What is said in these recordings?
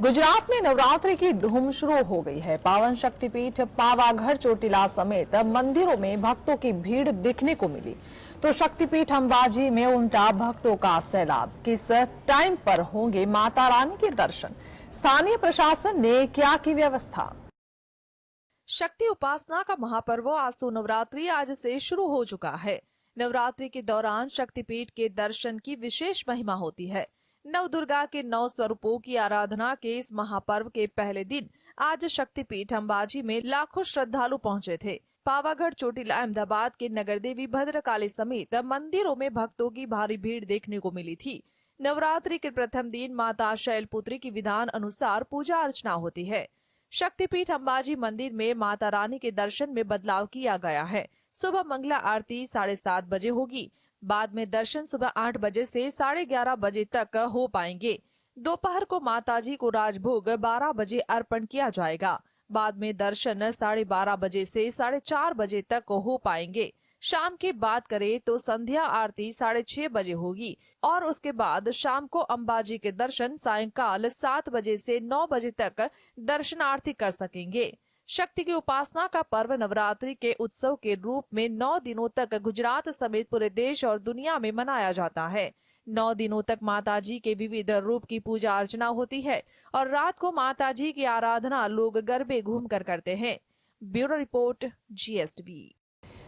गुजरात में नवरात्रि की धूम शुरू हो गई है। पावन शक्तिपीठ पावागढ़ चोटीला समेत मंदिरों में भक्तों की भीड़ दिखने को मिली। तो शक्तिपीठ अंबाजी में उमटा भक्तों का सैलाब। किस टाइम पर होंगे माता रानी के दर्शन, स्थानीय प्रशासन ने क्या की व्यवस्था? शक्ति उपासना का महापर्व आसो नवरात्रि आज से शुरू हो चुका है। नवरात्रि के दौरान शक्तिपीठ के दर्शन की विशेष महिमा होती है। नव दुर्गा के 9 स्वरूपों की आराधना के इस महापर्व के पहले दिन आज शक्तिपीठ अंबाजी में लाखों श्रद्धालु पहुंचे थे। पावागढ़ चोटीला अहमदाबाद के नगर देवी भद्रकाली समेत मंदिरों में भक्तों की भारी भीड़ देखने को मिली थी। नवरात्रि के प्रथम दिन माता शैलपुत्री की विधान अनुसार पूजा अर्चना होती है। शक्तिपीठ अंबाजी मंदिर में माता रानी के दर्शन में बदलाव किया गया है। सुबह मंगला आरती 7:30 बजे होगी। बाद में दर्शन सुबह 8 बजे से 11:30 बजे तक हो पाएंगे। दोपहर को माताजी को राजभोग 12 बजे अर्पण किया जाएगा। बाद में दर्शन 12:30 बजे से 4:30 बजे तक हो पाएंगे। शाम की बात करें तो संध्या आरती 6:30 बजे होगी और उसके बाद शाम को अंबाजी के दर्शन सायंकाल 7 बजे से 9 बजे तक दर्शनार्थी कर सकेंगे। शक्ति की उपासना का पर्व नवरात्रि के उत्सव के रूप में 9 दिनों तक गुजरात समेत पूरे देश और दुनिया में मनाया जाता है। 9 दिनों तक माताजी के विविध रूप की पूजा अर्चना होती है और रात को माताजी की आराधना लोग गरबे घूमकर करते हैं। Bureau report, GSTV।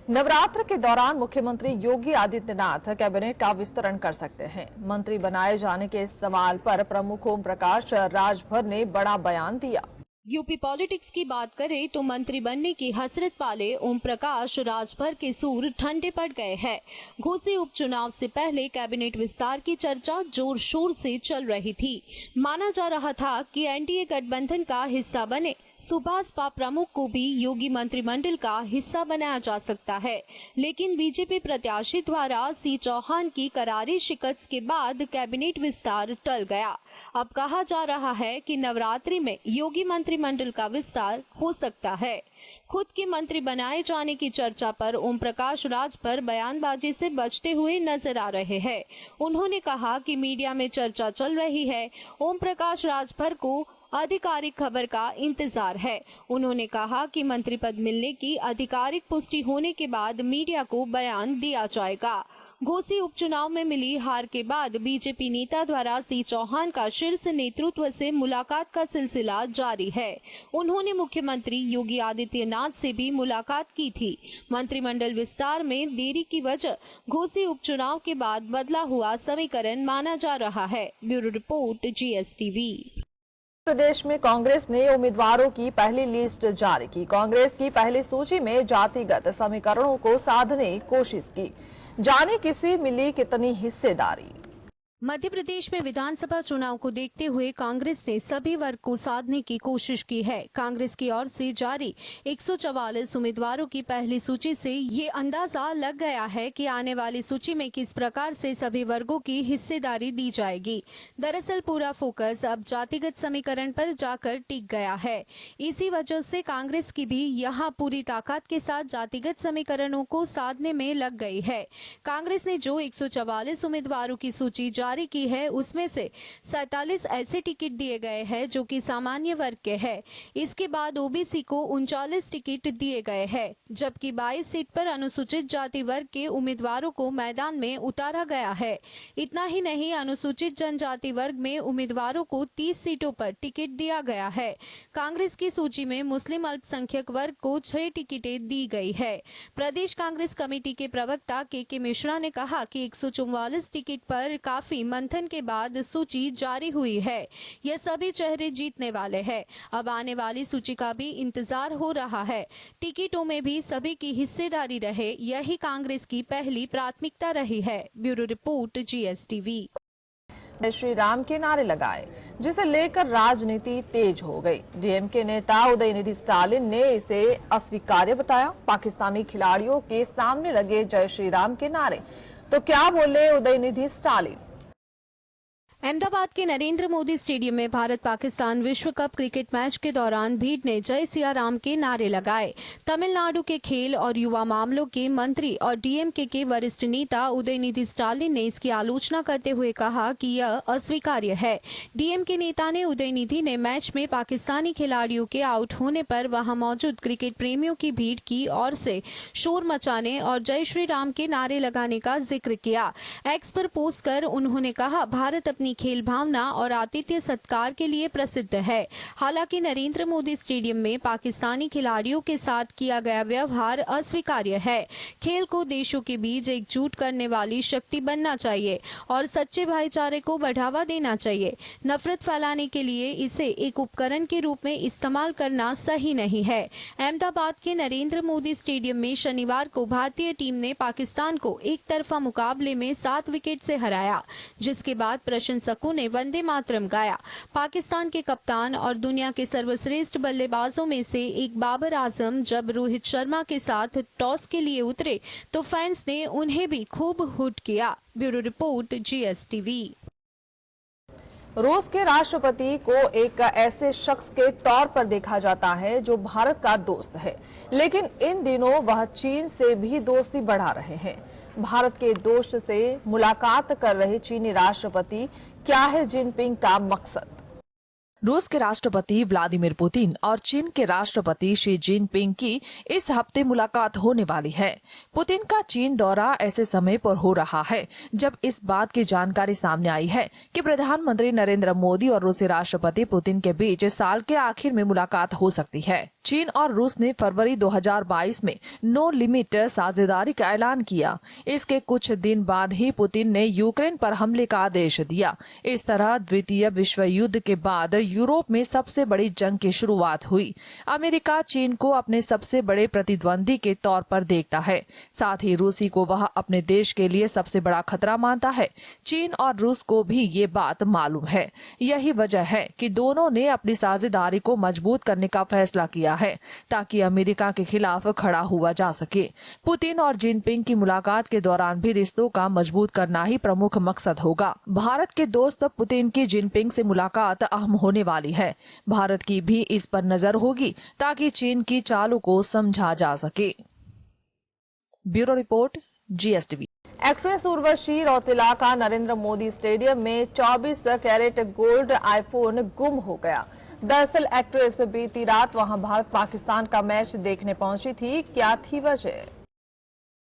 नवरात्र के दौरान मुख्यमंत्री योगी आदित्यनाथ कैबिनेट का विस्तरण कर सकते हैं। मंत्री बनाए जाने के सवाल पर प्रमुख ओम प्रकाश राजभर ने बड़ा बयान दिया। यूपी पॉलिटिक्स की बात करें तो मंत्री बनने की हसरत पाले ओम प्रकाश राजभर के सूर ठंडे पड़ गए हैं। घोसी उपचुनाव से पहले कैबिनेट विस्तार की चर्चा जोर शोर से चल रही थी। माना जा रहा था कि एनडीए गठबंधन का हिस्सा बने सुभाषपा प्रमुख को भी योगी मंत्रिमंडल का हिस्सा बनाया जा सकता है, लेकिन बीजेपी प्रत्याशी द्वारा सी चौहान की करारी शिकस्त के बाद कैबिनेट विस्तार टल गया। अब कहा जा रहा है कि नवरात्रि में योगी मंत्रिमंडल का विस्तार हो सकता है। खुद के मंत्री बनाए जाने की चर्चा पर ओम प्रकाश राजभर बयानबाजी से बचते हुए नजर आ रहे हैं। उन्होंने कहा कि मीडिया में चर्चा चल रही है, ओम प्रकाश राजभर को आधिकारिक खबर का इंतजार है। उन्होंने कहा कि मंत्री पद मिलने की आधिकारिक पुष्टि होने के बाद मीडिया को बयान दिया जाएगा। घोसी उपचुनाव में मिली हार के बाद बीजेपी नेता द्वारा सी चौहान का शीर्ष नेतृत्व से मुलाकात का सिलसिला जारी है। उन्होंने मुख्यमंत्री योगी आदित्यनाथ से भी मुलाकात की थी। मंत्रिमंडल विस्तार में देरी की वजह घोसी उपचुनाव के बाद बदला हुआ समीकरण माना जा रहा है। Bureau report, GSTV। प्रदेश में कांग्रेस ने उम्मीदवारों की पहली लिस्ट जारी की। कांग्रेस की पहली सूची में जातिगत समीकरणों को साधने की कोशिश की। जाने किसे मिली कितनी हिस्सेदारी। मध्य प्रदेश में विधानसभा चुनाव को देखते हुए कांग्रेस ने सभी वर्ग को साधने की कोशिश की है। कांग्रेस की ओर से जारी 144 उम्मीदवारों की पहली सूची से ये अंदाजा लग गया है कि आने वाली सूची में किस प्रकार से सभी वर्गों की हिस्सेदारी दी जाएगी। दरअसल पूरा फोकस अब जातिगत समीकरण पर जाकर टिक गया है। इसी वजह से कांग्रेस की भी यहाँ पूरी ताकत के साथ जातिगत समीकरणों को साधने में लग गई है। कांग्रेस ने जो 144 उम्मीदवारों की सूची जारी की है, उसमें से 47 ऐसे टिकट दिए गए हैं जो कि सामान्य वर्ग के हैं। इसके बाद ओबीसी को 39 टिकट दिए गए हैं, जबकि 22 सीट पर अनुसूचित जाति वर्ग के उम्मीदवारों को मैदान में उतारा गया है। इतना ही नहीं, अनुसूचित जनजाति वर्ग में उम्मीदवारों को 30 सीटों पर टिकट दिया गया है। कांग्रेस की सूची में मुस्लिम अल्पसंख्यक वर्ग को 6 टिकटें दी गई है। प्रदेश कांग्रेस कमेटी के प्रवक्ता के मिश्रा ने कहा कि 144 टिकट पर काफी मंथन के बाद सूची जारी हुई है। ये सभी चेहरे जीतने वाले हैं। अब आने वाली सूची का भी इंतजार हो रहा है। टिकटों में भी सभी की हिस्सेदारी रहे, यही कांग्रेस की पहली प्राथमिकता रही है। Bureau report, GSTV। जय श्री राम के नारे लगाए, जिसे लेकर राजनीति तेज हो गई। डीएमके नेता उदयनिधि स्टालिन ने इसे अस्वीकार्य बताया। पाकिस्तानी खिलाड़ियों के सामने लगे जय श्री राम के नारे, तो क्या बोले उदयनिधि स्टालिन। अहमदाबाद के नरेंद्र मोदी स्टेडियम में भारत पाकिस्तान विश्व कप क्रिकेट मैच के दौरान भीड़ ने जय सिया राम के नारे लगाए। तमिलनाडु के खेल और युवा मामलों के मंत्री और डीएमके के वरिष्ठ नेता उदयनिधि स्टालिन ने इसकी आलोचना करते हुए कहा कि यह अस्वीकार्य है। डीएमके नेता ने उदयनिधि ने मैच में पाकिस्तानी खिलाड़ियों के आउट होने पर वहां मौजूद क्रिकेट प्रेमियों की भीड़ की ओर से शोर मचाने और जय श्री राम के नारे लगाने का जिक्र किया। एक्स पर पोस्ट कर उन्होंने कहा, भारत अपनी खेल भावना और आतिथ्य सत्कार के लिए प्रसिद्ध है। हालांकि नरेंद्र मोदी स्टेडियम में पाकिस्तानी खिलाड़ियों के साथ किया गया व्यवहार अस्वीकार्य है। खेल को देशों के बीच एकजुट करने वाली शक्ति बनना चाहिए और सच्चे भाईचारे को बढ़ावा देना चाहिए। नफरत फैलाने के लिए इसे एक उपकरण के रूप में इस्तेमाल करना सही नहीं है। अहमदाबाद के नरेंद्र मोदी स्टेडियम में शनिवार को भारतीय टीम ने पाकिस्तान को एक तरफा मुकाबले में 7 विकेट से हराया, जिसके बाद प्रशंसकों ने वंदे मातरम गाया। पाकिस्तान के कप्तान और दुनिया के सर्वश्रेष्ठ बल्लेबाजों में से एक बाबर आजम जब रोहित शर्मा के साथ टॉस के लिए उतरे तो फैंस ने उन्हें भी खूब हुट किया। Bureau report, GSTV। रूस के राष्ट्रपति को एक ऐसे शख्स के तौर पर देखा जाता है जो भारत का दोस्त है, लेकिन इन दिनों वह चीन से भी दोस्ती बढ़ा रहे हैं। भारत के दोस्त से मुलाकात कर रहे चीनी राष्ट्रपति, क्या है जिनपिंग का मकसद? रूस के राष्ट्रपति व्लादिमीर पुतिन और चीन के राष्ट्रपति शी जिनपिंग की इस हफ्ते मुलाकात होने वाली है। पुतिन का चीन दौरा ऐसे समय पर हो रहा है जब इस बात की जानकारी सामने आई है कि प्रधानमंत्री नरेंद्र मोदी और रूसी राष्ट्रपति पुतिन के बीच साल के आखिर में मुलाकात हो सकती है। चीन और रूस ने फरवरी 2022 में नो लिमिट साझेदारी का ऐलान किया। इसके कुछ दिन बाद ही पुतिन ने यूक्रेन पर हमले का आदेश दिया। इस तरह द्वितीय विश्व युद्ध के बाद यूरोप में सबसे बड़ी जंग की शुरुआत हुई। अमेरिका चीन को अपने सबसे बड़े प्रतिद्वंदी के तौर पर देखता है, साथ ही रूसी को वह अपने देश के लिए सबसे बड़ा खतरा मानता है। चीन और रूस को भी ये बात मालूम है। यही वजह है कि दोनों ने अपनी साझेदारी को मजबूत करने का फैसला किया है ताकि अमेरिका के खिलाफ खड़ा हुआ जा सके। पुतिन और जिनपिंग की मुलाकात के दौरान भी रिश्तों का मजबूत करना ही प्रमुख मकसद होगा। भारत के दोस्त पुतिन की जिनपिंग से मुलाकात अहम होने वाली है। भारत की भी इस पर नजर होगी ताकि चीन की चालों को समझा जा सके। Bureau report, GSTV। Actress Urvashi Rautela का नरेंद्र मोदी स्टेडियम में 24 कैरेट गोल्ड आईफोन गुम हो गया। दरअसल एक्ट्रेस बीती रात वहां भारत पाकिस्तान का मैच देखने पहुंची थी। क्या थी वजह?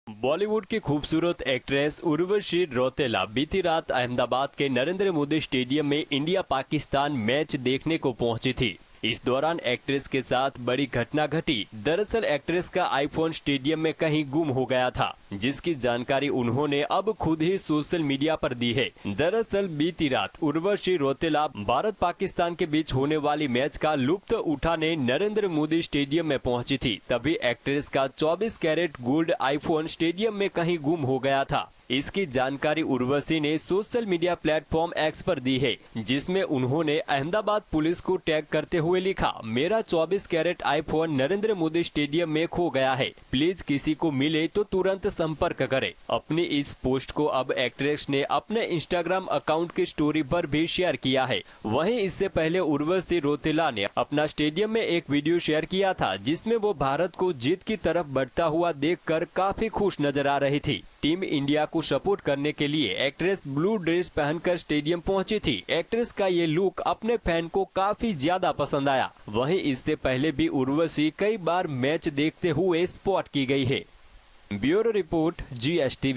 बॉलीवुड की खूबसूरत एक्ट्रेस उर्वशी रौतेला बीती रात अहमदाबाद के नरेंद्र मोदी स्टेडियम में इंडिया पाकिस्तान मैच देखने को पहुंची थी। इस दौरान एक्ट्रेस के साथ बड़ी घटना घटी। दरअसल एक्ट्रेस का आईफोन स्टेडियम में कहीं गुम हो गया था, जिसकी जानकारी उन्होंने अब खुद ही सोशल मीडिया पर दी है। दरअसल बीती रात उर्वशी रौतेला भारत पाकिस्तान के बीच होने वाली मैच का लुत्फ उठाने नरेंद्र मोदी स्टेडियम में पहुंची थी। तभी एक्ट्रेस का 24 कैरेट गोल्ड आईफोन स्टेडियम में कहीं गुम हो गया था। इसकी जानकारी उर्वशी ने सोशल मीडिया प्लेटफॉर्म एक्स पर दी है, जिसमें उन्होंने अहमदाबाद पुलिस को टैग करते हुए लिखा, मेरा 24 carat iPhone Narendra Modi stadium में खो गया है, प्लीज किसी को मिले तो तुरंत संपर्क करें। अपनी इस पोस्ट को अब एक्ट्रेस ने अपने इंस्टाग्राम अकाउंट की स्टोरी पर भी शेयर किया है। वहीं इससे पहले उर्वशी रौतेला ने अपना स्टेडियम में एक वीडियो शेयर किया था, जिसमें वो भारत को जीत की तरफ बढ़ता हुआ देखकर काफी खुश नजर आ रही थी। टीम इंडिया को सपोर्ट करने के लिए एक्ट्रेस ब्लू ड्रेस पहनकर स्टेडियम पहुंची थी। एक्ट्रेस का ये लुक अपने फैन को काफी ज्यादा पसंद आया। वहीं इससे पहले भी उर्वशी कई बार मैच देखते हुए स्पॉट की गई है। Bureau report, GSTV।